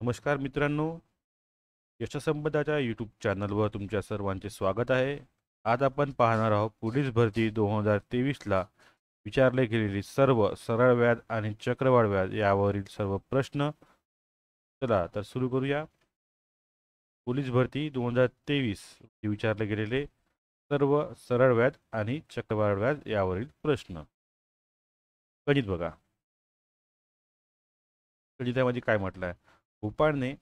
नमस्कार मित्रांनो, यशसंपदाच्या यूट्यूब चॅनलवर तुमच्या सर्वांचे स्वागत आहे. आज आपण पाहणार आहोत पोलीस भरती 2023ला विचारले गेलेली सर्व सरळ व्याज आणि चक्रवाढ व्याज यावरील सर्व प्रश्न. चला तर सुरू करूया. पोलीस भरती 2023 विचारले गेलेले सर्व सरळ व्याज आणि चक्रवाढ व्याज यावरील प्रश्न. गणित बघा. गणितामध्ये काय म्हटलं आहे? भूपाळने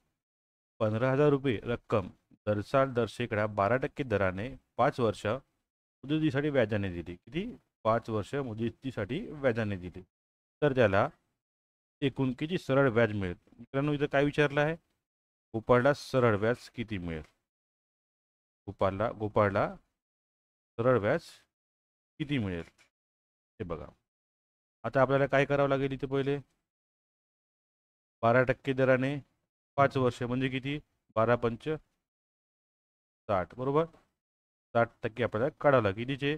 15,000 रुपये रक्कम दरसाल दर शेकडा 12% दराने 5 वर्ष मुदतीसाठी व्याजाने दिली. किती? 5 वर्ष मुदतीसाठी व्याजाने दिली. तर त्याला एकूण किती सरळ व्याज मिळेल? मित्रांनो, इथं काय विचारलं आहे? गोपाळला सरळ व्याज किती मिळेल? गोपाळला सरळ व्याज किती मिळेल हे बघा. आता आपल्याला काय करावं लागेल? इथे पहिले 12% दराने 5 वर्ष म्हणजे किती? 12 × 5 = 60, बरोबर. 60% आपल्याला काढावं लागेल. कितीचे?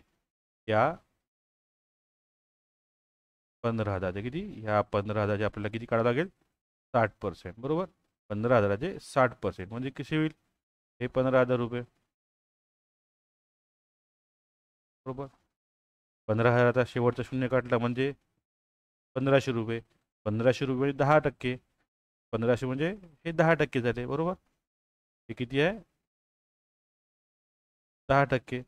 या 15,000चे किती? ह्या 15,000चे आपल्याला किती काढावं लागेल? 60%, बरोबर. 15,000चे 60% म्हणजे किती होईल? हे 15,000 रुपये, बरोबर. 15,000चा शेवटचा शून्य काढला म्हणजे 1,500 रुपये. 1,500 रुपये 10%. 1,500 म्हणजे हे 10% झाले, बरोबर. हे किती आहे? 10%.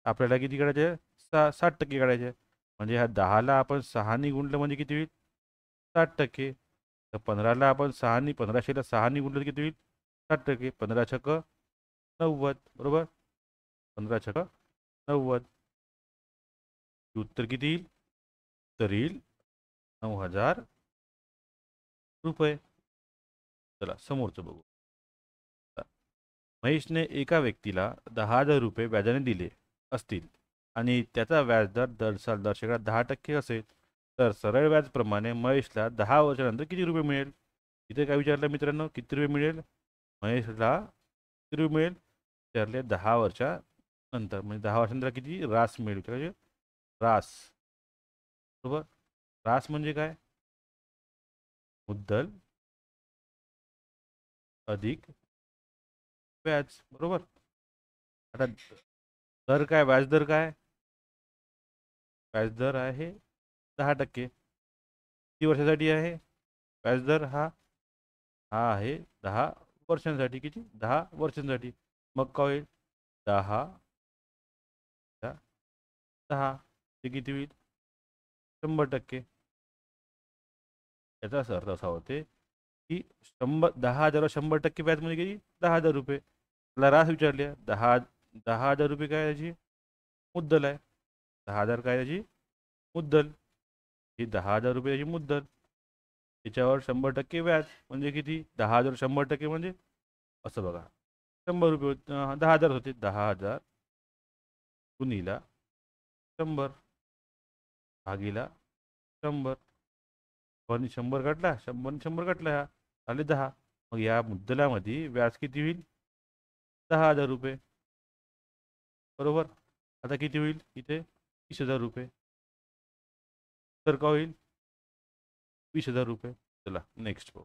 आपल्याला किती काढायचे? 60% काढायचे. म्हणजे ह्या 10ला आपण 6ने गुणलं म्हणजे किती होईल? 60%. तर 15ला आपण 1500ला 6ने गुणलं तर किती होईल? 60%. 15 छक 90, बरोबर. 15 छक 90. उत्तर किती येईल? तर येईल 9,000 रुपये. चला समोरचं बघू. महेशने एका व्यक्तीला 10,000 रुपये व्याजाने दिले असतील आणि त्याचा व्याजदर दर शेकडा 10% असेल, तर सरळ व्याजप्रमाणे महेशला 10 वर्षानंतर किती रुपये मिळेल? इथे काय विचारलं मित्रांनो? किती रुपये मिळेल महेशला? किती रुपये मिळेल विचारले? 10 वर्षानंतर म्हणजे 10 वर्षानंतर किती रास मिळेल विचारायचे? रास, बरोबर. रास म्हणजे काय? मुद्दल अधिक व्याज, बरोबर. आता दर काय? व्याजदर काय? व्याजदर आहे 10%. किती वर्षासाठी आहे व्याजदर? हा हा आहे 10 वर्षांसाठी. किती? 10 वर्षांसाठी. मग काय होईल? 10 × 10 ते किती होईल? 100%. याचा अर्थ असा होते की 10,000 100% व्याज म्हणजे किती? 10,000 रुपये. मला रास विचारले. 10,000 रुपये काय याची मुद्दल आहे. 10,000 काय याची मुद्दल. ही 10,000 रुपये याची मुद्दल. त्याच्यावर 100% व्याज म्हणजे किती? 10,000 100% म्हणजे असं बघा. 100 रुपये 10,000 होते. 10,000 गुणिला 100 भागीला 100. पण 100 काढला, 100 काढला, ह्या आले 10. मग या मुद्दलामध्ये व्याज किती होईल? 10,000 रुपये, बरोबर. आता किती होईल इथे? 20,000 रुपये. तर काय होईल? 20,000 रुपये. चला नेक्स्ट बघू.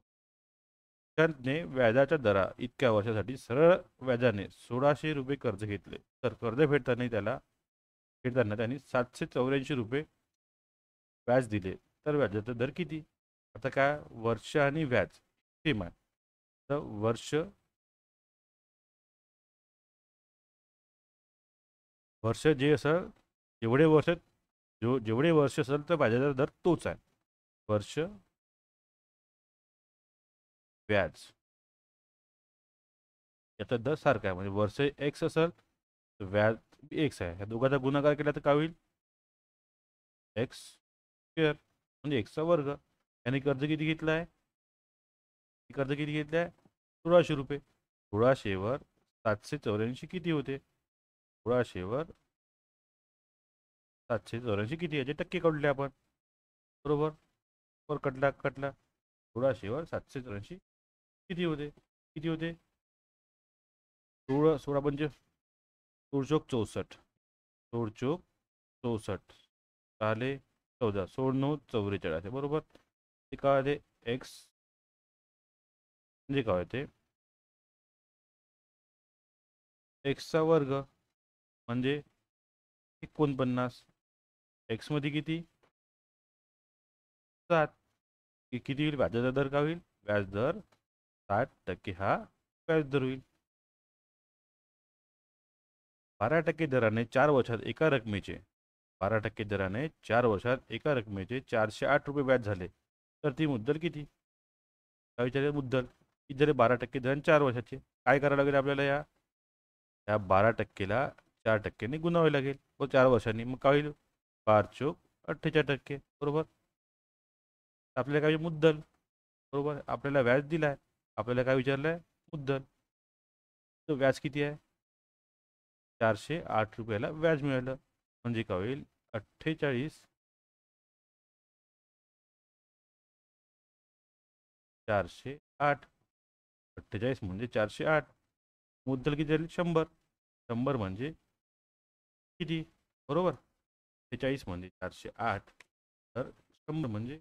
त्याने व्याजाच्या दरा इतक्या वर्षासाठी सरळ व्याजाने 1,600 रुपये कर्ज घेतले. तर कर्ज फेडताना त्यांनी 784 रुपये व्याज दिले. तर व्याजाचा दर किती? आता काय? वर्ष आणि व्याज सेम आहे. तर वर्ष वर्ष जे असेल, जेवढे वर्ष जेवढे वर्ष असेल तर व्याजाचा दर तोच आहे. वर्ष व्याज याचा दर सारखा आहे. म्हणजे वर्ष एक्स असेल तर व्याज एक्स आहे. ह्या दोघांचा गुणाकार केला तर काय होईल? एक्स स्क्वेअर म्हणजे एक्सचा वर्ग. याने कर्ज किती घेतलं आहे? कर्ज किती घेतलं आहे? 1,600 रुपये. 1,600वर 784 किती होते? 1,600वर 784 किती? याचे टक्के काढले आपण, बरोबर. वर कटला कटला. 1,600वर 784 किती होते? किती होते? 16 16 चोक 64. 64 आले 14. 16 9 44 बरोबर. ते काय आले? एक्स म्हणजे काय होते, एक्सचा वर्ग म्हणजे 49. एक्समध्ये किती, 7. किती होईल व्याजाचा दर, का होईल व्याजदर 7% हा व्याजदर होईल. 12% दराने 4 वर्षात एका रकमेचे 12% दराने 4 वर्षात एका रकमेचे 408 रुपये व्याज झाले, तर ती मुद्दल किती. काय विचारले, मुद्दल किती झाले, 12% दराने 4 वर्षाचे. काय करावं लागेल आपल्याला, या 12%ला 4%ने गुणावे लागेल व 4 वर्षांनी, मग काय होईल, 5×4 = 48%. बरोबर. आपल्याला काय मुद्दल, बरोबर, आपल्याला व्याज दिलाय, आपल्याला काय विचारलंय, मुद्दल. तो व्याज किती आहे, 408 रुपयाला व्याज मिळालं, म्हणजे काय होईल, 48 408. 48 म्हणजे 408. मुद्दल किती झाली, 100. 100 म्हणजे किती, बरोबर, 46 म्हणजे 408, तर 100 म्हणजे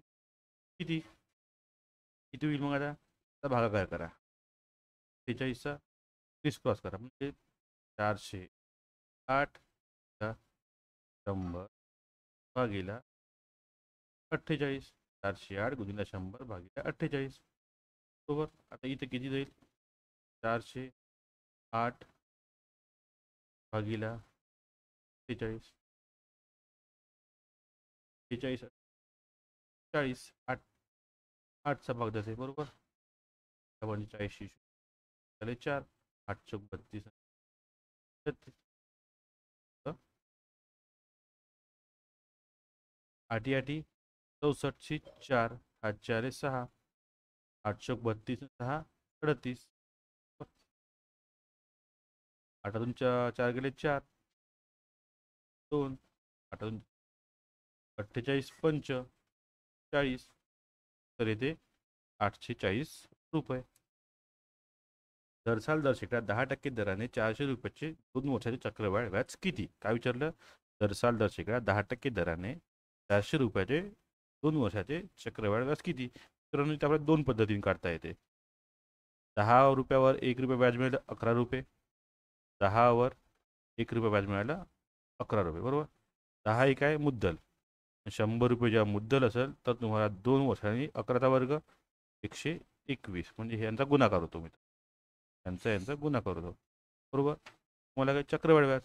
किती, किती होईल मग आता भागाकार करा, 46चा क्रिस क्रॉस करा, म्हणजे 408 चा 100 भागीला 48. 408 गुणिले 100 भागीला 48. बरोबर. आता इथे किती जाईल, 408 भागीला 48. 46 40, 8 8चा भाग जाते, बरोबर. म्हणजे 40 झाले 4, 8×32 36. आठी आठी 64ची 4, 8×4 6, 8×32 6 38. 8तून 4 गेले 4, 2, 8तून 48 पंच 40, तर येते 840 रुपये. दरसाल दर शेकड्यात 10% दराने 400 रुपयाचे 2 वर्षाचे चक्रवाढ व्याज किती. काय विचारलं, दरसाल दर शेकड्यात 10% दराने 400 रुपयाचे 2 वर्षाचे चक्रवाढ व्याज किती. तर त्यामुळे 2 पद्धतीने काढता येते. 10 रुपयावर 1 रुपये व्याज मिळालं, 11 रुपये. 10वर 1 रुपये व्याज मिळालं, 11 रुपये, बरोबर. 10 एक आहे मुद्दल. 100 रुपये जेव्हा मुद्दल असेल तर तुम्हाला 2 वर्षांनी 11चा वर्ग 121, म्हणजे यांचा गुणाकार होतो मी, यांचा गुणाकार होतो, बरोबर. मला काय चक्रवाढ व्याज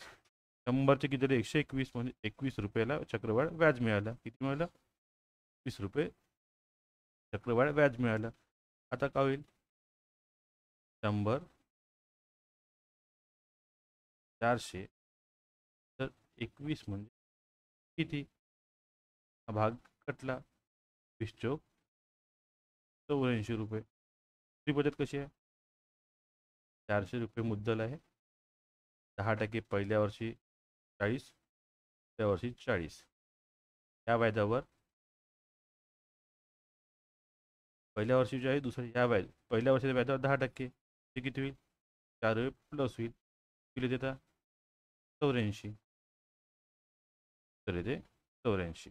100चे किती झाले, 121, म्हणजे 21 रुपयाला चक्रवाढ व्याज मिळालं. किती मिळालं, 20 रुपये चक्रवाढ व्याज मिळालं. आता काय होईल, 100 400, तर 21 म्हणजे किती, हा भाग कटला, 20×84. ती बचत कशी आहे, 400 रुपये मुद्दल आहे, 10% पहिल्या वर्षी 40, त्या वर्षी 40. या व्याजावर पहिल्या वर्षीचे आहे, दुसऱ्या या व्याज पहिल्या वर्षाच्या व्याजावर 10%, ते किती होईल, 4 प्लस होईल, किती देता 84, तर येते 84.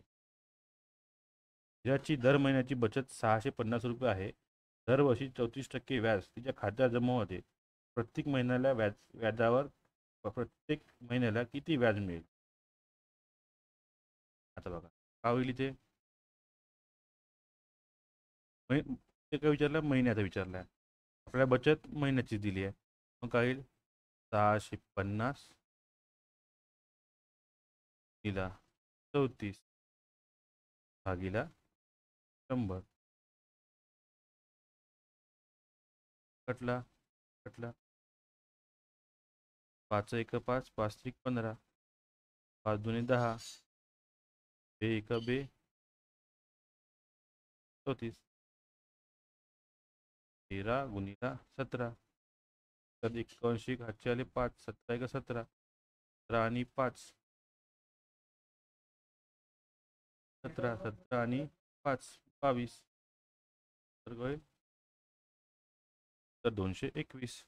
ज्याची दर महिन्याची बचत 650 रुपये आहे, दरवर्षी 34% व्याज तिच्या खात्यात जमा होते. प्रत्येक महिन्याला व्याजावर प्रत्येक महिन्याला किती व्याज मिळेल. आता बघा काय होईल इथे, ते काय विचारलं, महिन्याचा विचारला आहे. आपल्याला बचत महिन्याची दिली आहे, मग काय होईल, 650 दिला 34 भागीला 100, कटला कटला, 5×1 = 5, 5×3 = 15, 5×2 = 10, 2×1 = 2, 34, 13×17, तर 81 हातचे आले 5, 17×1 = 17, 17 आणि 5, 17, 17 आणि 5 22, तर होईल, तर 221.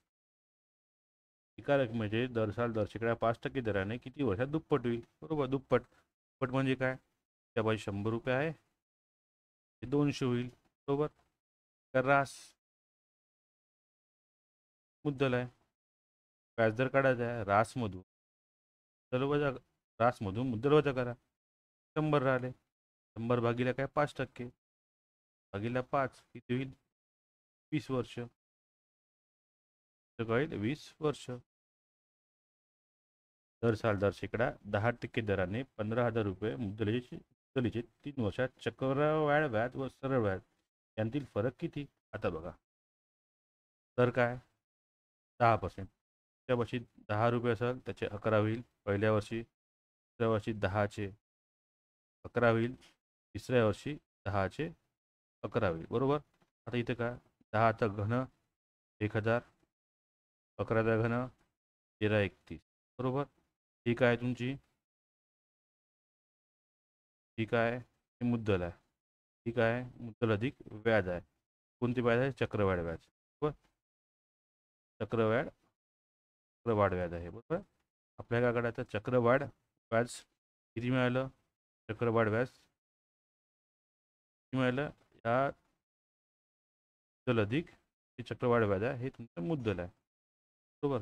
एका रकमेचे दरसाल दर 5% दराने किती वर्षात दुप्पट होईल, बरोबर. दुप्पट दुप्पट म्हणजे काय, त्या बाजू 100 रुपये आहे, ते 200 होईल, बरोबर. तर रास मुद्दल आहे. व्याजदर काढायचा आहे रासमधून, मुद्दल वजा, रासमधून मुद्दल वजा करा. 100 राहिले. 100 भागिले काय 5%, भागिले 5 किती होईल? 20 वर्ष. तर होईल 20 वर्ष. दर साल दर शेकडा 10% दराने 15,000 रुपये मुद्दलीचे 3 वर्षात चक्रवाढ व्याज व सरळ व्याज यांतील फरक किती? आता बघा, दर काय 10%. त्या वर्षी 10 रुपये असेल त्याचे 11 होईल पहिल्या वर्षी, दुसऱ्या वर्षी 10चे 11 होईल, तिसऱ्या वर्षी 10चे 11 होईल. बरोबर. आता इथे काय 10चा घन 1000, 11चा घन 1331. बरोबर. ही काय तुमची, ठीक आहे, हे मुद्दल आहे. ठीक आहे, मुद्दल अधिक व्याज आहे. कोणती व्याज आहे? चक्रवाढ व्याज. बरोबर. चक्रवाढ व्याज आहे. बरोबर. आपल्याला काय करायचं? चक्रवाढ व्याज किती मिळालं? चक्रवाढ व्याज किती मिळालं? या मुद्दल अधिक हे चक्रवाढ व्याज आहे, हे तुमचं मुद्दल आहे. बरोबर.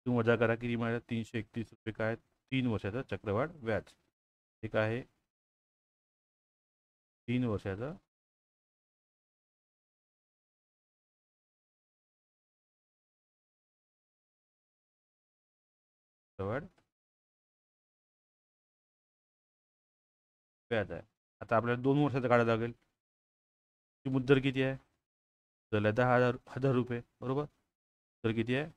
तुम्ही वजा करा, किती मिळालं? 331 रुपये. काय 3 वर्षाचं चक्रवाढ व्याज. हे काय आहे? 3 वर्षाचं चक्रवाढ व्याज आहे. आता आपल्याला 2 वर्षाचं काढावं लागेल. ती मुद्दल किती आहे? मुद्दल आहे 10,000 रुपये. बरोबर. तर किती आहे?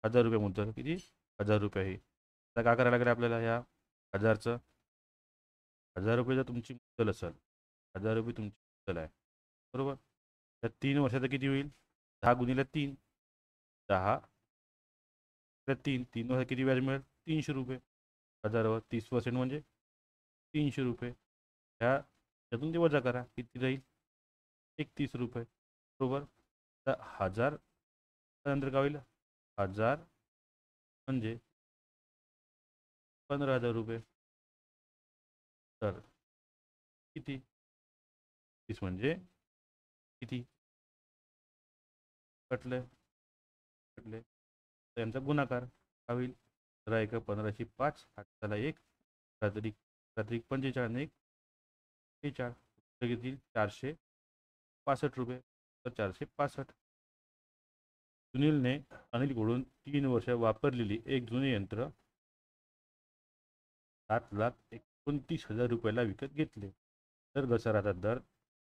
1000 रुपये मुद्दल. किती? 1000 रुपये. ही आता काय करायला लागेल आपल्याला? या 1000चं, 1000 रुपये जर तुमची मुद्दल असेल, 1000 रुपये तुमची मुद्दल आहे. बरोबर. तर 3 वर्षाचं किती होईल? 10 गुणिले 3, 10 3, 3 वर्षात किती व्याज मिळेल? 300 रुपये. 1000वर 30% म्हणजे 300 रुपये. ह्या त्यातून ते वजा करा, किती राहील? 31 रुपये. बरोबर. तर 1000 नंतर काय होईल? 1000 म्हणजे 15,000 रुपये. तर किती? 30 म्हणजे किती? कटले कटले तर यांचा गुणाकार काय होईल? 15 एक 15ची 5, 8ला 1, रात्री रात्री 45 एक 46, किती? 465 रुपये. तर 465. सुनीलने अनिलकडून 3 वर्ष वापरलेली एक जुने यंत्र 7,29,000 रुपयाला विकत घेतले. तर घसाराचा दर,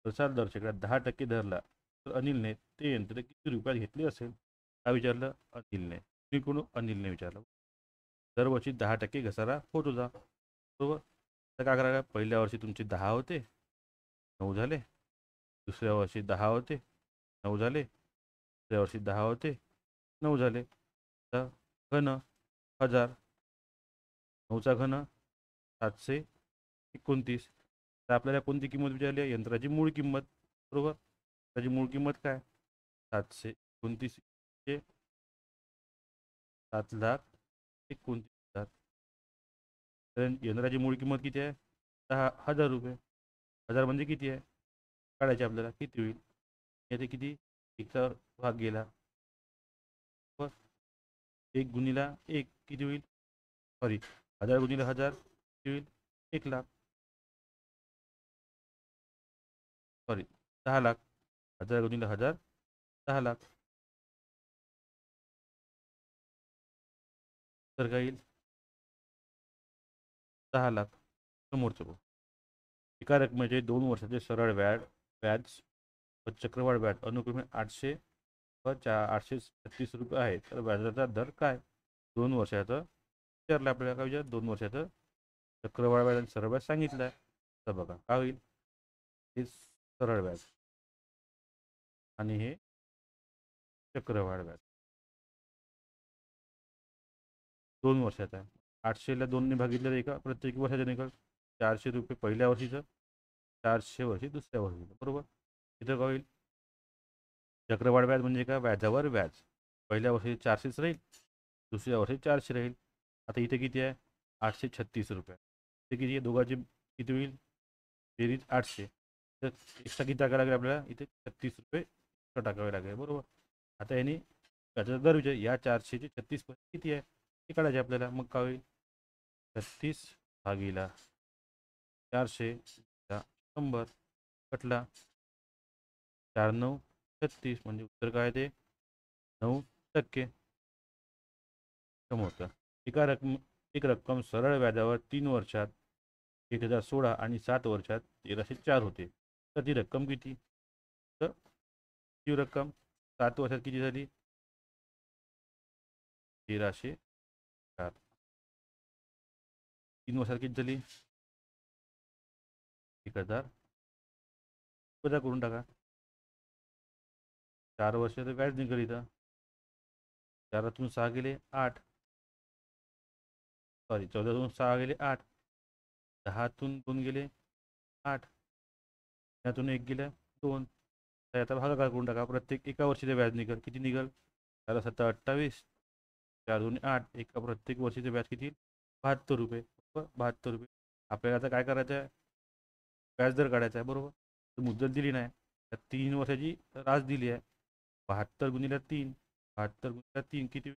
घसारा दर शेकडा 10% धरला तर अनिलने ते यंत्र किती रुपयात घेतले असेल? काय विचारलं? अनिलने. कुणी अनिलने विचारलं. दरवर्षी 10% घसारा होत होता. बरोबर. तर काय करायला? पहिल्या वर्षी तुमचे 10 होते, 9 झाले. दुसऱ्या वर्षी 10 होते, 9 झाले. तिसऱ्या वर्षी 10 होते, 9 झाले. तर घन 1000, 9चा घन 729. तर आपल्याला कोणती किंमत विचारली आहे? यंत्राची मूळ किंमत. बरोबर. त्याची मूळ किंमत काय? 729 चे 7,29,000. तर यंत्राची मूळ किंमत किती आहे? 10,000 रुपये. 1000 म्हणजे किती आहे? काढायचे आपल्याला. किती होईल? येथे किती? एकचा भाग गेला. बस. 1 गुणिला 1 किती होईल? सॉरी, 1000 गुणिले 1000 किती होईल? 1,00,000. सॉरी, 10,00,000. 1000 गुणिले 1000 10,00,000. तर काय येईल? 10,00,000. समोरचं बघ. एका रकमेचे 2 वर्षाचे सरळ व्याज व चक्रवाढ व्याज अनुक्रमे 800 व 836 रुपये आहे. तर व्याजाचा दर काय? 2 वर्षाचं विचारलं आपल्याला. काय विचार? 2 वर्षाचं चक्रवाढ व्याज आणि सरळ व्याज सांगितलं आहे. तर बघा काय होईल? हे सरळ व्याज आणि हे चक्रवाढ व्याज 2 वर्षाचा आहे. 800ला 2ने भागितलं तर एका प्रत्येक वर्षाचं निघाल 400 रुपये पहिल्या वर्षीचं, 400 वर्षी दुसऱ्या वर्षीचं. बरोबर. इथं काय होईल? चक्रवाढ व्याज म्हणजे काय? व्याजावर व्याज. पहिल्या वर्षी 400च राहील, दुसऱ्या वर्षी 400 राहील. आता इथे किती आहे? 836 रुपये. ते किती आहे? दोघांची किती होईल? बेरीज 800. तर एक्स्ट्रा किती टाकावं लागेल आपल्याला? इथे 36 रुपये एक्स्ट्रा टाकावे लागेल. बरोबर. आता याने याचा दर विचार या 400चे 36 किती आहे ते काढायचे आपल्याला. मग काय होईल 36 भागीला 400 100 कटला 4×9 = 36 म्हणजे उत्तर काय ते 9%. होतं एक रक्कम सरळ व्याजावर 3 वर्षात 1016 आणि 7 वर्षात 1304 होते. तर ती रक्कम किती? तर ती रक्कम 7 वर्षात किती झाली? 1304. 3 वर्षात किती झाली? 1000. वजा करून टाका. 4 वर्ष तर व्याज निघाल इथं. 4तून 6 गेले 8, सॉरी 14तून 6 गेले 8, 10तून 2 गेले 8, त्यातून 1 गेलं 2. तर आता भागाकार करून टाका. प्रत्येक एका वर्षीचं व्याज निघाल किती निघाल? 4×7 = 28, 4×2 = 8. एका प्रत्येक वर्षीचं व्याज किती? 72 रुपये. बरोबर 72 रुपये. आपल्याला आता काय करायचं आहे? व्याजदर काढायचा आहे. बरोबर. तर मुद्दल दिली नाही तर 3 वर्षाची रास दिली आहे. 72 × 3, 72 × 3 किती?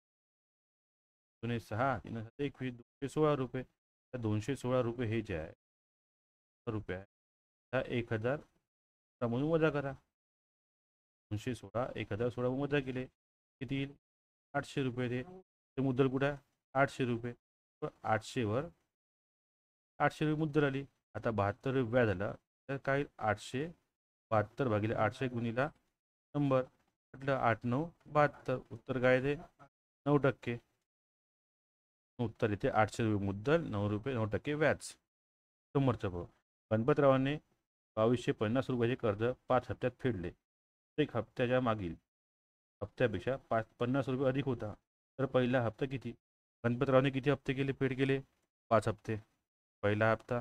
6, 3×7 = 21, 216 रुपये. तर 216 रुपये हे जे आहे रुपये आहे त्या 1000 म्हणून वजा करा. 216 1016 वजा केले किती येईल? 800 रुपये. ते मुद्दल कुठं आहे? 800 रुपये. 800वर 800 रुपये मुद्दल आली. आता 72 रुपये व्याज झाला तर काय? 872 भागिले 800 गुणिला 100 म्हटलं 8×9 = 72. उत्तर काय ते 9%. उत्तर येते 800 रुपये मुद्दल, 9 रुपये 9% व्याज. समोरचं भाऊ गणपतरावांनी 2250 रुपयाचे कर्ज 5 हप्त्यात फेडले. एक हप्त्याच्या मागील हप्त्यापेक्षा 50 रुपये अधिक होता. तर पहिला हप्ता किती? गणपतरावने किती हप्ते केले पेड केले? 5 हप्ते. पहिला हप्ता,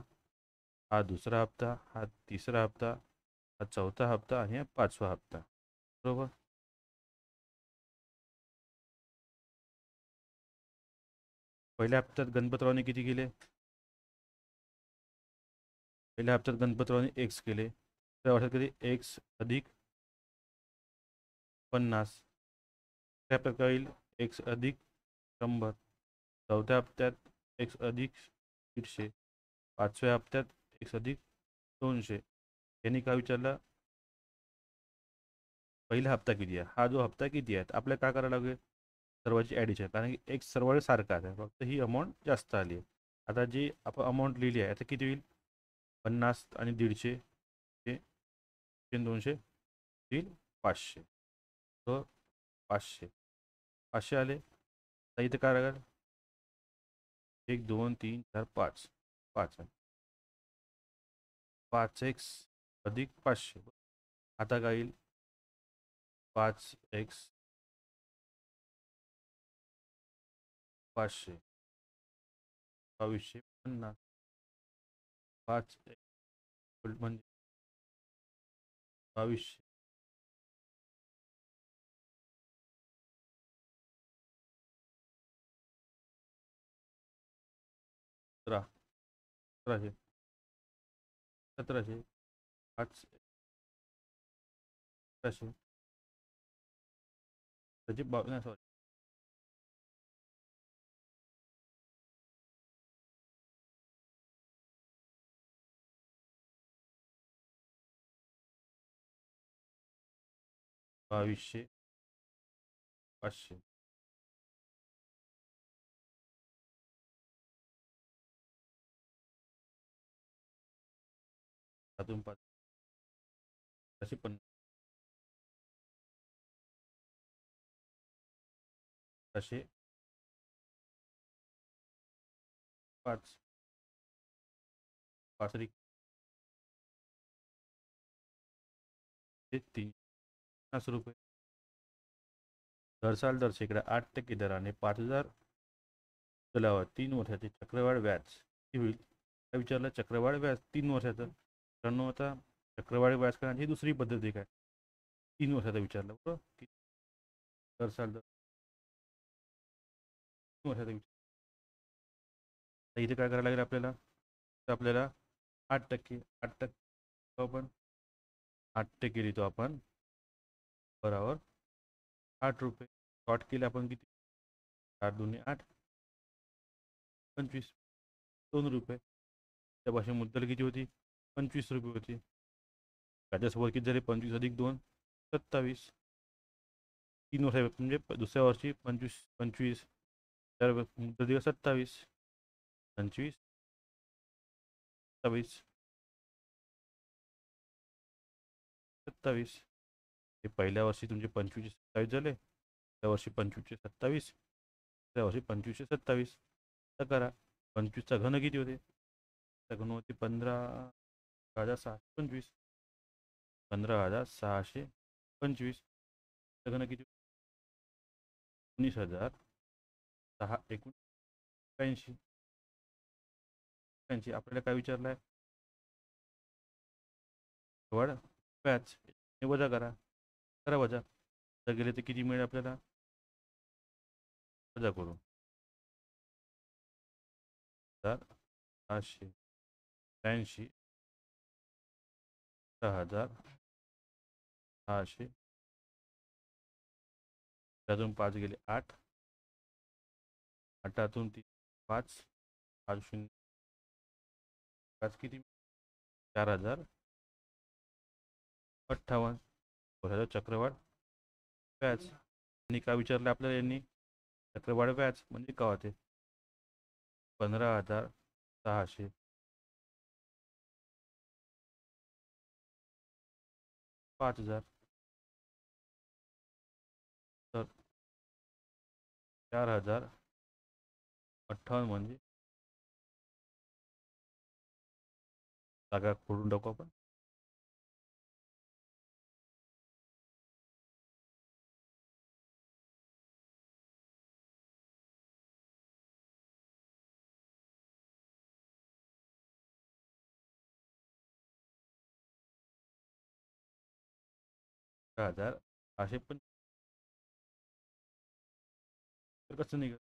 हा दुसरा हप्ता, हा तिसरा हप्ता, हा चौथा हप्ता आणि हा 5वा हप्ता. बरोबर. पहिल्या हप्त्यात गणपतरावने किती केले? पहिल्या हप्त्यात गणपतरावने एक्स केले. त्या वर्षात कधी एक्स अधिक 50. त्या हप्त्यात काय होईल? एक्स अधिक 100. चौथ्या हप्त्यात एक्स अधिक 150. 5व्या हप्त्यात एक्स अधिक 200. यांनी काय विचारलं? पहिला हप्ता किती आहे? हा जो हप्ता किती आहे? आपल्याला काय करावं लागेल? सर्वांची ॲडिशन. कारण की एक्स सर्व सारखाच आहे, फक्त ही अमाऊंट जास्त आली आहे. आता जी आपण अमाऊंट लिहिली आहे आता किती होईल? 50 आणि 150 ते 200 येईल 500. तर 500 500 आले. आता इथे काय लागेल? 1 2 3 4 5 5 आहे. 5x अधिक 500. आता काय येईल? 5x 500 2250. 5 म्हणजे 2200. 1700 1700 5 1700 त्याची नाही सॉरी 2200 500. त्यातून 5 50 500 5 5 अधिक 350 रुपये. दर शेकडा 8% दराने 5000 चलावा 3 वर्षाचे चक्रवाढ व्याज किती होईल? काय विचारलं? चक्रवाढ व्याज 3 वर्षाचं. मित्रांनो आता चक्रवाढ व्याज करण्याची दुसरी पद्धत एक आहे. 3 वर्षाचा विचारलं. बरोबर. दर 3 वर्षाचा विचार. तर इथे काय करायला लागेल आपल्याला? तर आपल्याला 8% 8% आपण 8% लिहितो आपण बरोबर 8 रुपये. शॉर्ट केले आपण किती? 4 दुने 8, 25, 2 रुपये. त्यापासून मुद्दल किती होती? 25 रुपये होती. त्याच्यासोबत किती झाले? 25 अधिक 2, 27. 3 वर्ष म्हणजे दुसऱ्या वर्षी 25 25, तर मुद्दल दिवस 27, 25, 27, 27. हे पहिल्या वर्षी तुमचे 25 27 झाले, त्या वर्षी 25 27, त्या वर्षी 25 27. तर करा. 25चा घन किती होते? त्या घन होते 15,625. 15,625. त्या घन किती? 19,681. आपल्याला काय विचारलं आहे? वड व्याज. हे वजा करा. करा वजा. तर गेले तर किती मिळेल आपल्याला? वजा करू. 1,680, 6,600. त्यातून 5 गेले 8, 8तून 3 5, 5 0, 5 किती? 4,058. वर्षाचा चक्रवाढ व्याज. आणि काय विचारलं आपल्याला यांनी? चक्रवाढ व्याज म्हणजे काय होते? 15,600, 5,000. तर 4,058 म्हणजे जागा खोडून टाकू आपण. हजार 600 पण कसं निघाल?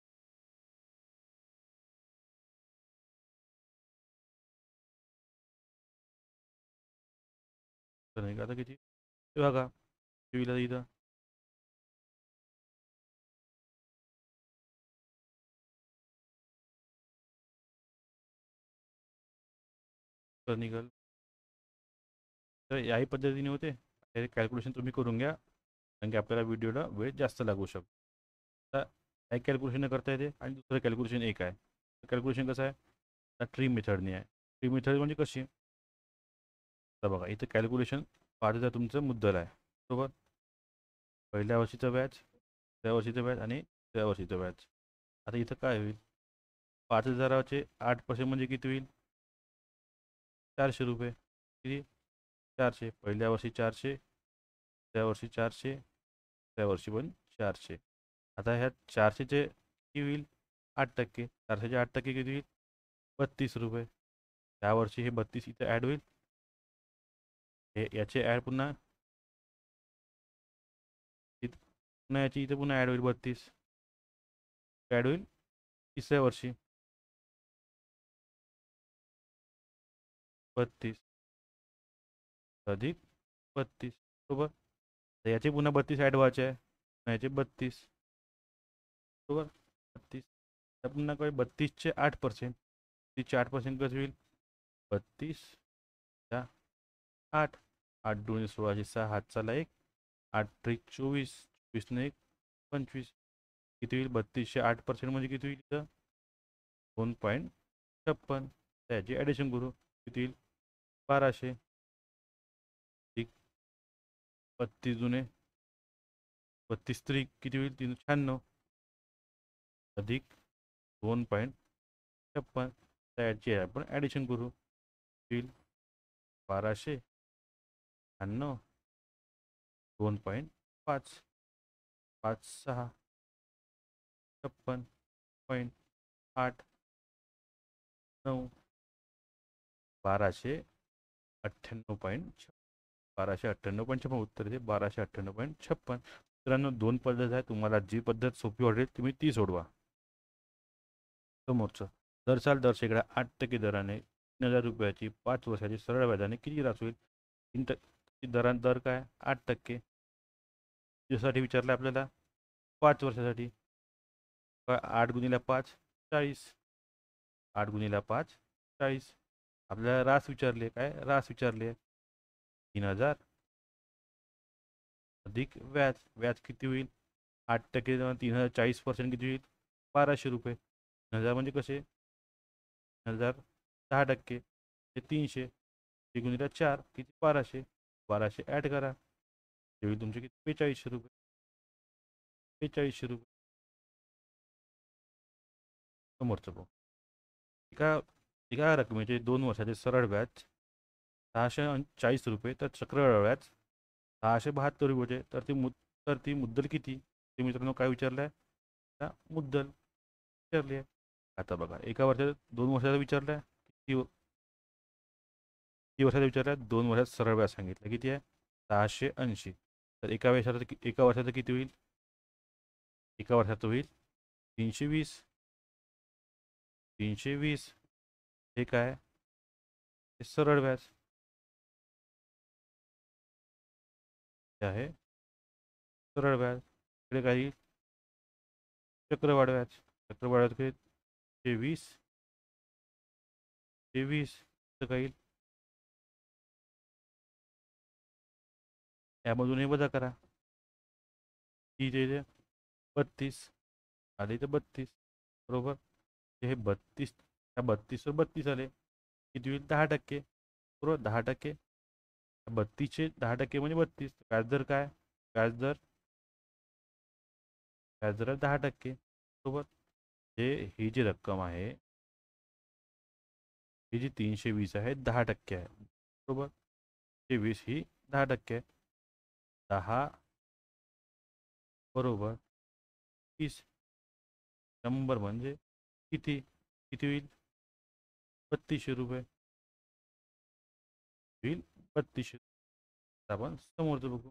तर नाही का आता किती? ते बघा टीव्हीला इथं तर निघाल. तर याही पद्धतीने होते. हे कॅल्क्युलेशन तुम्ही करून घ्या, कारण की आपल्याला व्हिडिओला वेळ जास्त लागू शकतो. आता एक कॅल्क्युलेशन करता येते आणि दुसरं कॅल्क्युलेशन एक आहे. कॅल्क्युलेशन कसं आहे? आता ट्री मेथडने आहे. ट्री मेथड म्हणजे कशी? तर बघा इथं कॅल्क्युलेशन 5,000 तुमचं मुद्दल आहे, बरोबर. पहिल्या वर्षीचं व्याज, त्या वर्षीचं व्याज आणि त्या वर्षीचं व्याज. आता इथं काय होईल? 5,000चे 8% म्हणजे किती होईल? 400 रुपये. किती? 400. पहिल्या वर्षी 400, त्या वर्षी 400, त्या वर्षी पण 400. आता ह्या 400चे किती होईल? 8%. 400चे 8% किती होईल? 32 रुपये. त्या वर्षी हे 32 इथं ॲड होईल. हे याचे ॲड पुन्हा पुन्हा याची इथे पुन्हा ॲड होईल 32. ॲड होईल तिसऱ्या वर्षी 32 अधिक 32, बरोबर. तर याचे पुन्हा 32 ॲड व्हायचे आहे, याचे 32, बरोबर. 32. तर पुन्हा काय? 32चे 8%. 32चे 8% कसं होईल? 32 च्या 8. 8 2 16, 6 हात चाला 1, 8 त्रिक 24, 24 ने 1 25. किती होईल? 32चे 8% म्हणजे किती होईल इथं? 2.56. त्याची ॲडिशन करू. किती होईल? 1200. ठीक. 32 जुने 32 त्रिक किती होईल? 396 अधिक 2.56. त्याची आपण ॲडिशन करू. होईल 1296, 2.5, 5 6 56.8 9, 1298. 1298.56 उत्तर आहे 1298.56. मित्रांनो, 2 पद्धत आहे. तुम्हाला जी पद्धत सोपी वाटेल तुम्ही ती सोडवा. समोरचं दर साल दर शेकडा 8% दराने 3,000 रुपयाची 5 वर्षाची सरळ व्याजाने किती रास होईल? 3% दरात दर काय? 8%. यासाठी विचारलं आपल्याला. 5 वर्षासाठी. 8 गुणिले 5 40. 8 गुणिले 5 40. आपल्याला रास विचारले, काय रास विचारले 3000 अधिक व्याज. व्याज किती होईल? 8% 3000 40% किती होईल? 1200 रुपये. 3000 म्हणजे कसे? 3000 10% हे 300. ते गुणिले 4 किती? 1200. 1200 ॲड करा, ते होईल तुमचे किती? 4500 रुपये. 4500 रुपये. समोरचं पाहू. एका एका रकमेचे 2 वर्षाचे सरळ व्याज 640 रुपये, तर चक्रवाढ व्याज 672 रुपये. तर ती मुद्दल किती? ते मित्रांनो काय विचारलं आहे? आता मुद्दल विचारली आहे. आता बघा, एका वर्षात 2 वर्षाचा विचारलं आहे, किती वर्षाचा विचारलं आहे? 2 वर्षात सरळ व्याज सांगितलं किती आहे? 680. तर एका वर्षाचं किती होईल? एका वर्षाचं होईल 320. 320 हे काय? हे सरळ व्याज हे आहे, सरळ व्याज. इकडे काही चक्रवाढ व्याज. चक्रवाढ व्याज काही 23. 23 तर काही यामधून हे वजा करा. इथे 32 आले, इथे 32 बरोबर. हे 32, त्या 32 वर 32 आले, किती होईल? 10%. बरोबर, 10%. 32चे 10% म्हणजे 32. व्याजदर काय? व्याजदर व्याजदर 10%. बरोबर. ही जी रक्कम आहे, ही जी 320 आहे 10% आहे. बरोबर. 320 ही 10% आहे. 10 बरोबर 30. 100 म्हणजे किती? किती होईल? 3200 रुपये होईल. 3200. आपण समोरचं बघू.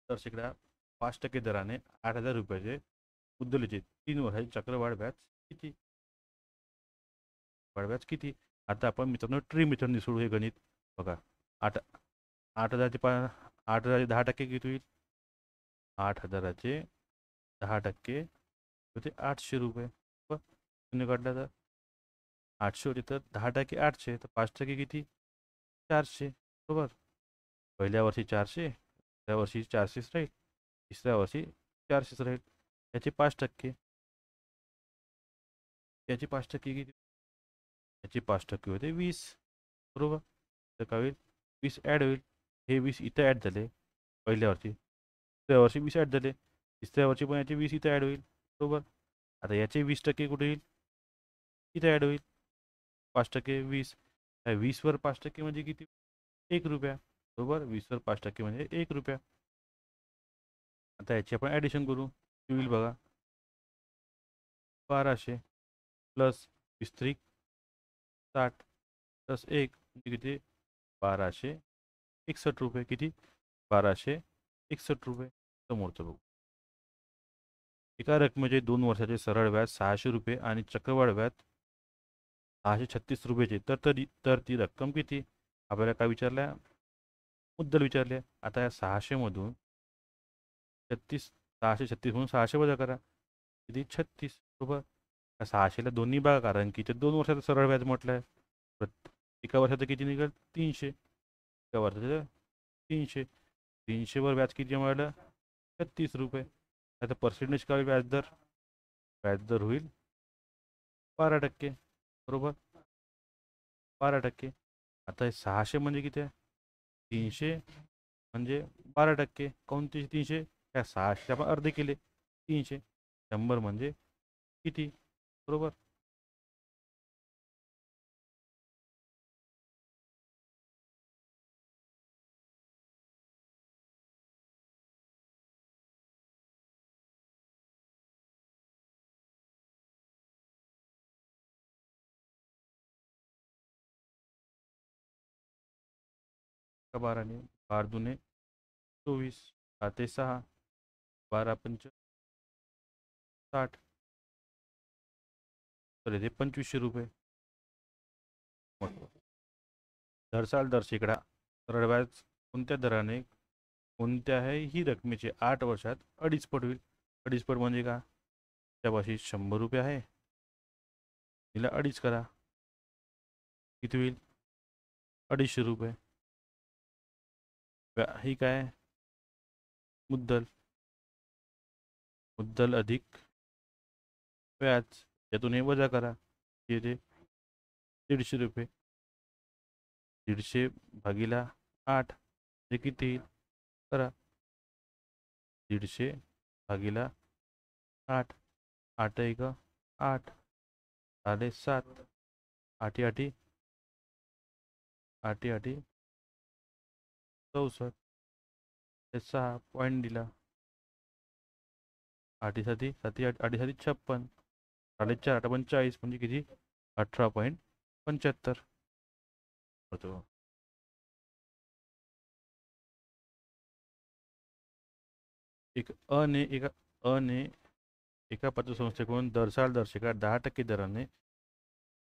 तर शेकडा 5% दराने 8000 रुपयाचे मुद्दलीचे 3 वर्षाचे चक्रवाढ व्याज किती? वाढ किती? आता आपण मित्रांनो ट्री सोडू हे गणित. बघा, 8 8000चे 8000चे 10% किती होईल? 8000चे 10% होते 800 रुपये. बरं, शून्य काढला तर 800 होते, तर 10% 800, तर 5% किती? 400. बरोबर. पहिल्या वर्षी 400, दुसऱ्या वर्षी 400च राहील, तिसऱ्या वर्षी 400च राहील. याचे 5%. याचे 5% किती? याचे 5% होते 20. बरोबर. तर काय होईल? 20 ॲड होईल. हे 20 इथं ॲड झाले पहिल्या वर्षी, दुसऱ्या वर्षी 20 ॲड झाले, तिसऱ्या वर्षी पण याचे 20 इथं ॲड होईल. बरोबर. आता याचे 20% कुठे येईल? इथं ॲड होईल. 5% 20. 20वर 5% म्हणजे किती? 1 रुपया. बरोबर. 20वर 5% म्हणजे 1 रुपया. आता याची आपण ॲडिशन करू. होईल बघा, 1200 प्लस 20 60 प्लस 1 म्हणजे किती? 1261 रुपये. किती? 1261 रुपये. समोरचं बघू. एका रकमेचे 2 वर्षाचे सरळ व्याज 600 रुपये आणि चक्रवाढ व्याज 636 रुपयाचे, तर ती रक्कम किती? आपल्याला काय विचारल्या? मुद्दल विचारले. आता या 600 मधून 36, 636 म्हणून 600 वजा करा, किती? 36. बरोबर. या 600ला दोन्ही बघा, कारण की ते 2 वर्षाचं सरळ व्याज म्हटलं आहे. एका वर्षाचं किती निघेल? 300. एका वर्षाचं 300. 300वर व्याज किती मिळालं? 36 रुपये. आता पर्सेंटेज काय व्याजदर? व्याजदर होईल 12%. बरोबर. 12%. आता हे 600 म्हणजे किती आहे? 300 म्हणजे 12%. कोणते 300? त्या 600 आपण अर्धे केले 300. 100 म्हणजे किती? बरोबर. का 12ने? 12 दुने 24, 6 12 पंच 60, तर येते 2500 रुपये. दर साल दर शेकडा सरळ व्याज कोणत्या दराने कोणत्याही रकमेचे 8 वर्षात 2.5 पट होईल. 2.5 पट म्हणजे का? त्यापाशी 100 रुपये आहे, तिला 2.5 करा, किती होईल? 250 रुपये. ही काय? मुद्दल. मुद्दल अधिक व्याज, यातून हे वजा करा, येते 150 रुपये. 150 भागीला 8 हे किती येईल? करा, 150 भागीला 8, 8 एक 8, झाले 7, 8 आठी 8 आठी 64, हे 6 पॉईंट दिला, 8 साठी 7 8 साठी 56, झाले 4 8 45 म्हणजे किती? 18.75 होतो. एक अने एका अने एका पतसंस्थेकडून दरशिका 10% दराने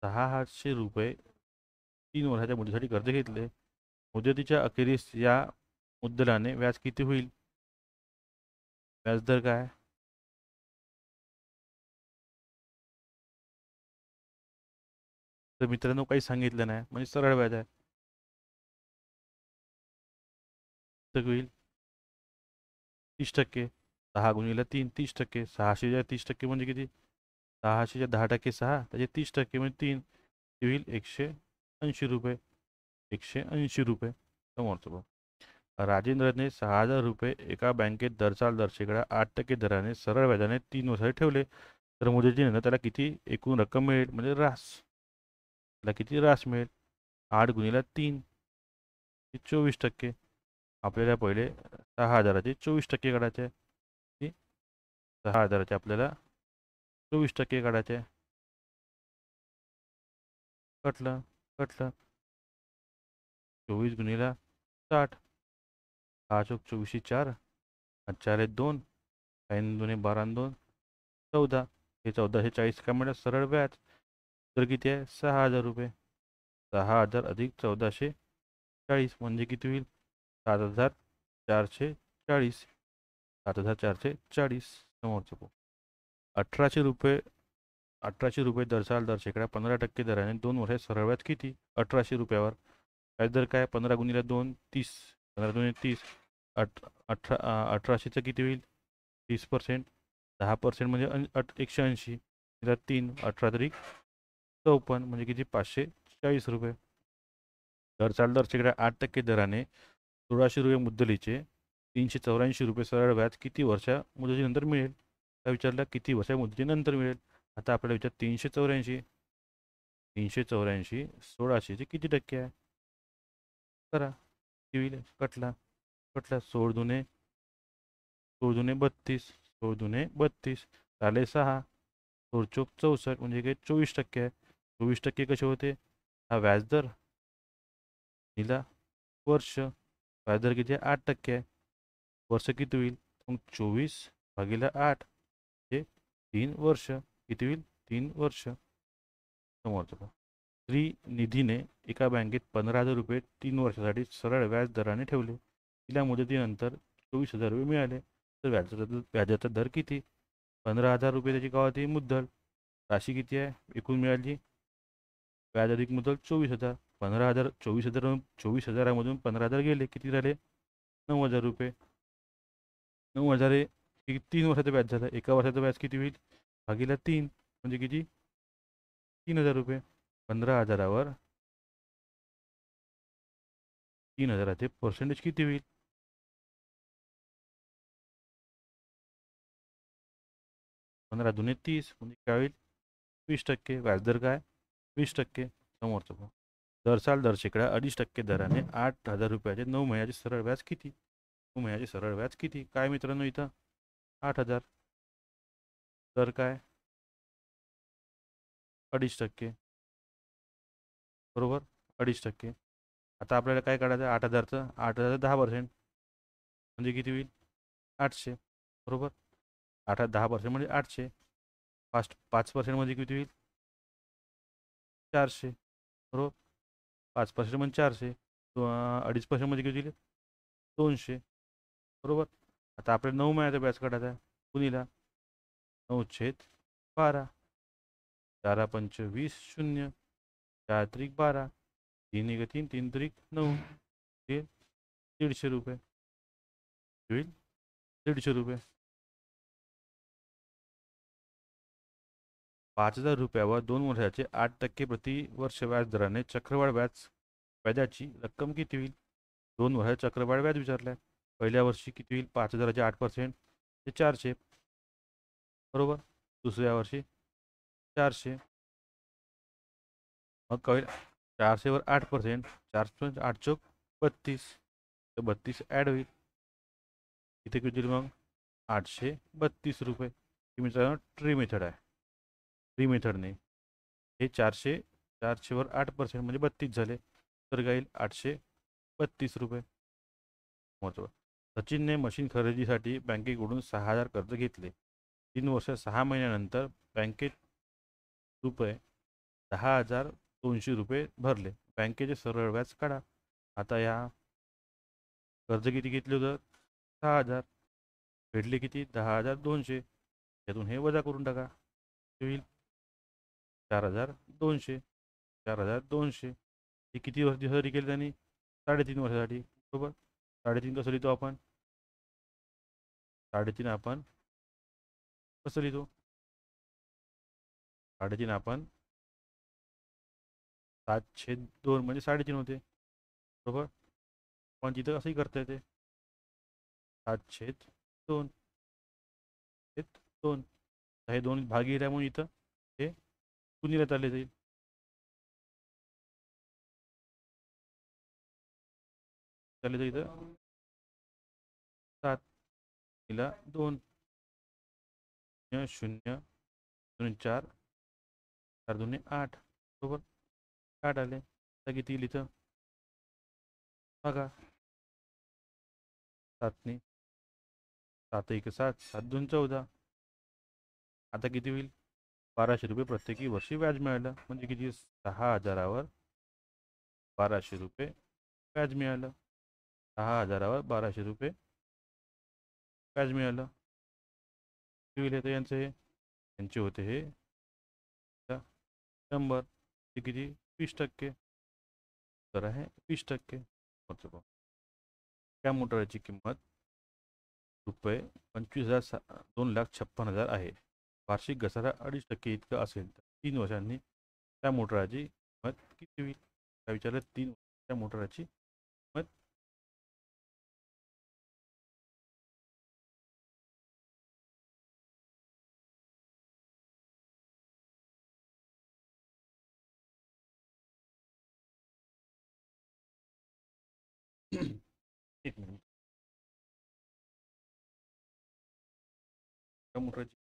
600 रुपये 3 वर्षाच्या मुदतीसाठी कर्ज घेतले. मुदतीच्या अखेरीस या मुद्दलाने व्याज किती होईल? व्याजदर काय? तर मित्रांनो काही सांगितलं नाही म्हणजे सरळ व्याज आहे. तर होईल 30%. 6 गुणिले 3 30%. 600 30% म्हणजे किती? 600 10% 6 त्याचे 30% म्हणजे 3, होईल 180 रुपये. 180 रुपये. समोरचं बघ. राजेंद्रने 6,000 रुपये एका बँकेत दरशिकडा 8% दराने सरळ व्याजाने 3 वर्षासाठी ठेवले. तर मुदतीनंतर त्याला किती एकूण रक्कम मिळेल म्हणजे रास? त्याला किती रास मिळेल? 8 गुणिले 3 24%. आपल्याला पहिले 6,000चे 24% काढायचे आहे. 6,000चे आपल्याला 24% काढायचे आहे. कटलं कटलं 24 गुणिले 60, 6 चौक 24 4, 4 2, 3 2 12 2 14, हे 1440 काय म्हणतात सरळ व्याज. तर किती आहे? 6,000 रुपये. 6,000 अधिक 1440 म्हणजे किती होईल? 7,440. 7,440 समोरचं 1800 रुपये. 1800 रुपये दरशिकडा 15% दराने 2 वर्षात सरळ व्याज किती? 1800 रुपयावर व्याज दर काय? 15 गुणिले 2 30, 15 दुणे 30, 1800चं किती होईल? 30%. 10% म्हणजे 180. तिला 3 18 तरी 54 म्हणजे किती? 540 रुपये. दरशिकडा 8% दराने 1,600 रुपये मुद्दलीचे 384 रुपये सरळ व्याज किती वर्षा मुदतीनंतर मिळेल? त्या विचारलं किती वर्षा मुदतीनंतर मिळेल. आता आपल्याला विचार 384. 384 1600चे किती टक्के आहे? करा, किती होईल? कटला कटला 16 दुणे 32, 16 दुणे 32, झाले 6, 16 चोक 64 म्हणजे काय? 24% आहे. 24% कसे होते? हा व्याजदर दिला वर्ष. व्याजदर किती आहे? 8% आहे. वर्ष किती होईल? मग 24 भागीला 8 हे 3 वर्ष. किती होईल? 3 वर्ष. समोरचं श्रीनिधीने एका बँकेत 15,000 रुपये 3 वर्षासाठी सरळ व्याज दराने ठेवले. तिला मुदतीनंतर 24,000 रुपये मिळाले. तर व्याजाचा दर किती? 15,000 रुपये त्याची का होती? मुद्दल. राशी किती आहे एकूण मिळाली? व्याज अधिक मुद्दल 24,000. 15,000 24,000मधून 15,000 गेले, किती झाले? 9,000 रुपये. 9,000 हे 3 वर्षाचं व्याज झालं. एका वर्षाचं व्याज किती होईल? भागीला 3 म्हणजे किती? 3,000 रुपये. 15,000वर 3,000चे पर्सेंटेज किती होईल? 15 दुणे 30 म्हणजे काय होईल? 20%. व्याजदर काय? 20%. समोरचं पाहू. दरशिकडा 2.5% दराने 8,000 रुपयाचे 9 महिन्याचे सरळ व्याज किती? 9 महिन्याचे सरळ व्याज किती? काय मित्रांनो इथं? 8,000. दर काय? 2.5%. बरोबर? 2.5%. आता आपल्याला काय काढायचं आहे? 8,000चं 8,000 10% म्हणजे किती होईल? 800. बरोबर? 10% म्हणजे 800. 5% म्हणजे किती होईल? 400. बरोबर? 5% म्हणजे 400. 2.5% म्हणजे किती होईल? 200. बरोबर. आता आपल्याला 9 महिन्याचा व्याज काढायचा आहे. कुणीला 9/12. 4×5 = 0. 4×3 = 12. 3×3 3×3 9. हे 150 रुपये होईल. 150 रुपये. 5,000 रुपयावर 2 वर्षाचे 8% प्रतिवर्ष व्याज दराने चक्रवाढ व्याजाची रक्कम किती होईल? 2 वर्षाचे चक्रवाढ व्याज विचारलं आहे. पहिल्या वर्षी किती होईल? 5,000चे 8% ते 400. बरोबर. दुसऱ्या वर्षी 400. मग कळेल. 400वर 8%. 4 8 चोक 32. तर 32 ॲड होईल. इथे किती होईल मग? 832 रुपये. ही मित्रांनो ट्री मेथड आहे. ट्री मेथडने हे 400वर 8% म्हणजे 32 झाले. तर काय येईल? 832 रुपये. महत्त्व. सचिनने मशीन खरेदीसाठी बँकेकडून 6,000 कर्ज घेतले. 3 वर्ष 6 महिन्यानंतर बँकेत रुपये 10,200 रुपये भरले. बँकेचे सरळ व्याज काढा. आता या कर्ज किती घेतले होतं? 6,000. भेटले किती? 10,200. त्यातून हे वजा करून टाका. होईल 4,200. 4,200. हे किती वर्षासाठी केले त्यांनी? 3.5 वर्षासाठी. बरोबर. 3.5 कसं लिहितो आपण? 3.5 आपण कसं लिहितो? 3.5 आपण 7/2 म्हणजे 3.5 होते. बरोबर. पण तिथं असंही करता येते. 7/2. हे 2. हे 2 भागी गेल्यामुळे इथं हे कुणीला चालले जाईल. चालले जाईल इथं 7 तिला 2 0 0 2 4 4 2 8. बरोबर. 8 आले. आता किती येईल इथं? बघा. 7 7 1 7 7 2 14. आता किती होईल? 1,200 रुपये प्रत्येकी वर्षी व्याज मिळालं. म्हणजे किती? 6,000वर 1,200 रुपये व्याज मिळालं. 6,000वर 1,200 रुपये व्याज मिळालं. किती होईल तर यांचं हे? यांचे होते हे 100. ते किती? 20%. तर आहे 20%. मतलब त्या मोटरची किंमत रुपये 25,256,000 आहे. वार्षिक घसारा 2.5% इतका असेल तर 3 वर्षांनी त्या मोटराची किंमत किती होईल? काय विचारलं? 3 त्या मोटराची किंमत. एक मिनिट. त्या मोटराची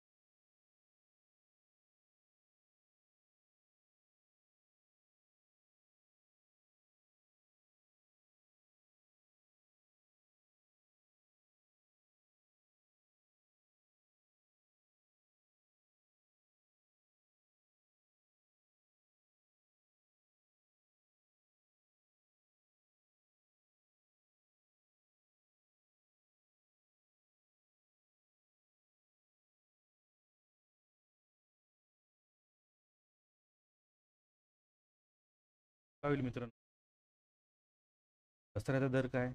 काय होईल मित्रांनो? घसाऱ्याचा दर काय?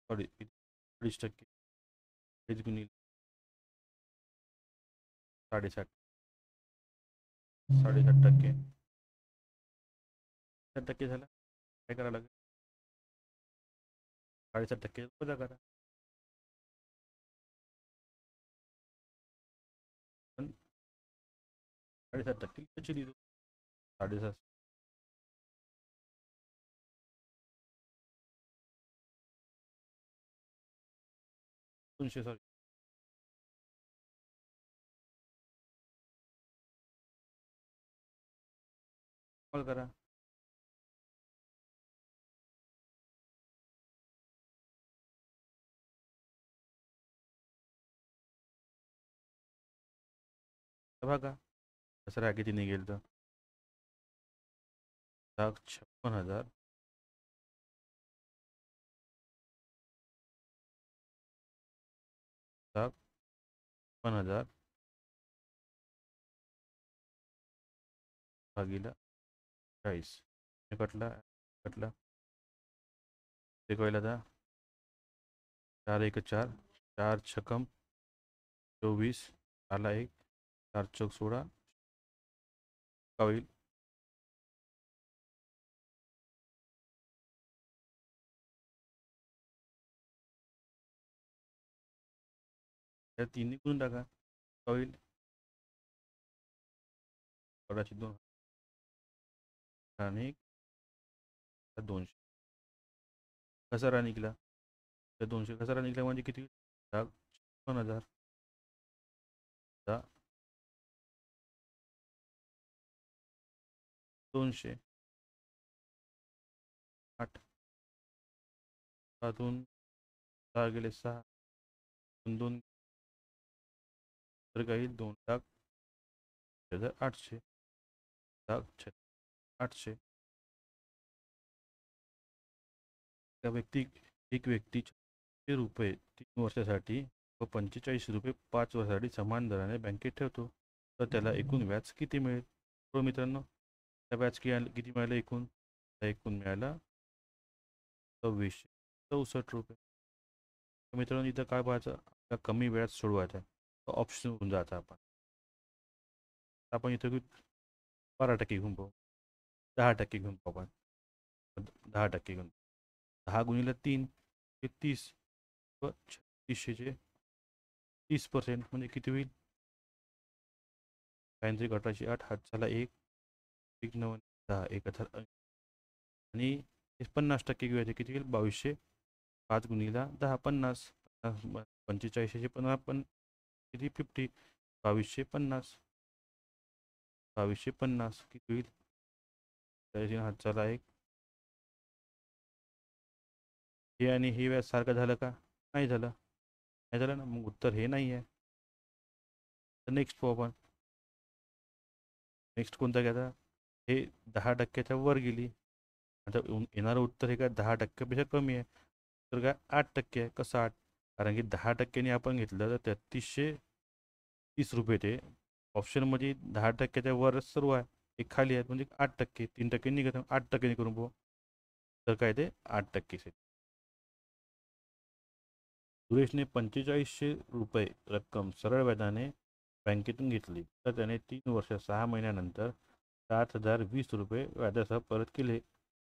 सॉरी 2.5%. हेच गुणिले 7.5. 7.5%. 7% झाला. काय करावं लागेल? 7.5% वजा करा. पण 7.5% कशी लिहितो? 7.5. 200. सॉरी. कॉल करा. बघा घसारा किती निघेल तर 1,56,000 50,000 भागीला 40 कटला कटला ते कळलं आता 4 1 4 4 छकम 24 आला 1 4 चौक 16 का होईल त्या तिन्ही करून टाका का होईल कदाचित 2 आणि 200 कसारा निघाला त्या 200 कसारा निघाला म्हणजे किती 56,000 200 8 सातून 6 गेले 6 2 तर काही 2,08,000 800 त्या व्यक्ती एक व्यक्ती 400 रुपये 3 वर्षासाठी व 45 रुपये 5 वर्षासाठी समान दराने बँकेत ठेवतो तर त्याला एकूण व्याज किती मिळेल हो मित्रांनो त्या व्याज किती मिळालं एकूण एकूण मिळाला 2664 रुपये तर मित्रांनो इथं काय पाहायचं आपल्या कमी वेळात सोडवायचं आहे ऑप्शन होऊन जायचं आपण इथं 12% घेऊन पाहू 10% घेऊन पाहू आपण 10% घेऊन 10 गुणिले 3 हे 30 व 36चे 30% म्हणजे किती होईल 8 हात झाला 1 9 10 1000 आणि 50% घेऊयाचे किती होईल 2200 5 गुणिला 10 50 45चे 15 पण किती 50 2250 2250 किती होईल त्याची हात झाला 1 हे आणि हे व्याज सारखं झालं का नाही झालं नाही झालं ना मग उत्तर हे नाही आहे तर नेक्स्ट पाहू आपण नेक्स्ट कोणता घ्यायचा हे 10%च्या वर गेली आता येणारं उत्तर हे काय 10%पेक्षा कमी आहे तर काय 8% आहे कसं 8 कारण की 10%नी आपण घेतलं तर 3330 रुपये ते ऑप्शनमध्ये 10%च्या वर सर्व आहे एक खाली आहेत म्हणजे 8% 3% निघत 8% करून पाहू तर काय ते 8% सुरेशने 4500 रुपये रक्कम सरळ व्याजाने बँकेतून घेतली तर त्याने 3 वर्ष 6 महिन्यानंतर 7020 रुपये व्याजासह परत केले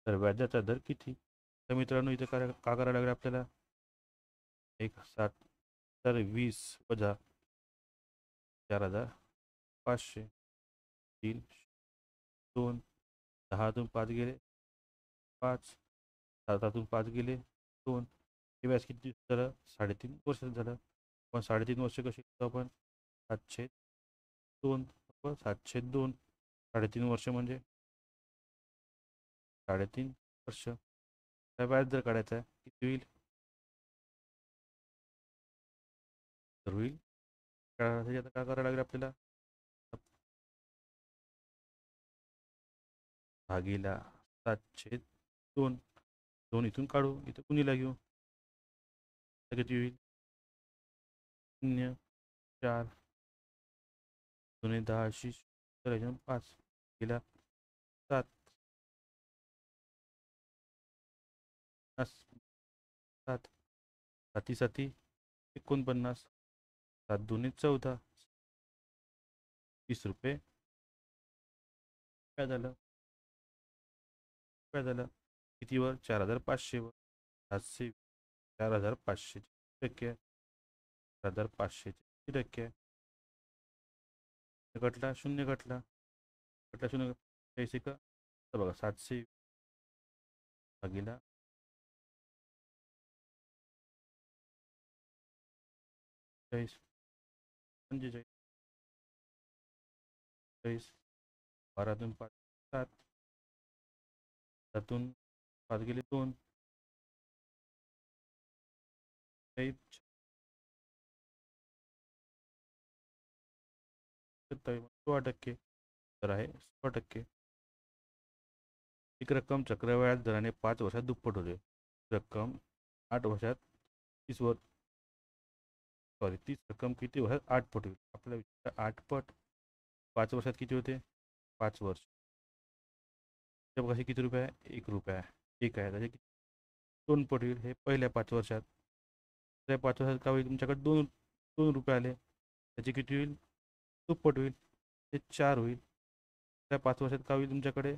तर व्याजाचा दर किती तर मित्रांनो इथे काय का करायला लागेल आपल्याला 7,20 वजा 4,500 3 2 10तून 5 गेले 5 7तून 5 गेले 2 हे व्याज किती झालं 3.5 वर्ष झालं पण 3.5 वर्ष कशी करतो आपण 702 702 3.5 वर्ष म्हणजे 3.5 वर्ष त्या व्याज जर काढायचा आहे किती होईल तर होईल आता काय करावं लागेल आपल्याला भागीला 702 2 इथून काढू इथं कुणीला घेऊ किती होईल 0 4 2 10 तर 5 गेला 7 7 साती साती 49 7 2 14 30 रुपये काय झालं काय झालं कितीवर 4,500 वर 700 4,500 टक्के आहे 4,500 किती टक्के आहे कटला शून्य कटला कटला शून्य पैसे का तर बघा 700 भागीला 40 45 40 12तून 5 7 त्यातून 5 गेले 2 16% तर आहे 16% एक रक्कम चक्रव्याढ दराने 5 वर्षात दुप्पट होते रक्कम 8 वर्षात 30 वर सॉरी तीच रक्कम किती वर्षात 8 पट होईल. आपल्याला विचार 8 पट 5 वर्षात किती होते? 5 वर्ष. जब कशी किती रुपये आहे? 1 रुपया आहे. 1 आहे त्याचे 2 पट होईल. हे पहिल्या 5 वर्षात. दुसऱ्या 5 वर्षात का होईल? तुमच्याकडे 2 रुपये आले, त्याची किती होईल? दुप्पट होईल. ते 4 होईल. त्या 5 वर्षात का होईल? तुमच्याकडे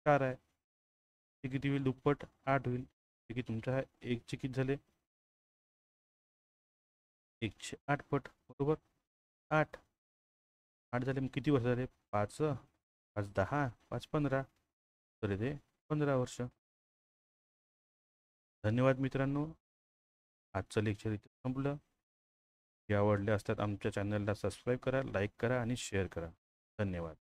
4 आहे, ते किती होईल? दुप्पट 8 होईल. ते की तुमच्या 1चे किती झाले? 1चे 8 पट, बरोबर. 8 8 झाले, मग किती वर्ष झाले? 5 5 10 5 15, तर इथे 15 वर्ष. धन्यवाद मित्रांनो. आजचं लेक्चर इथे संपलं. जे आवडले असतात आमच्या चॅनलला सबस्क्राईब करा, लाईक करा आणि शेअर करा. धन्यवाद.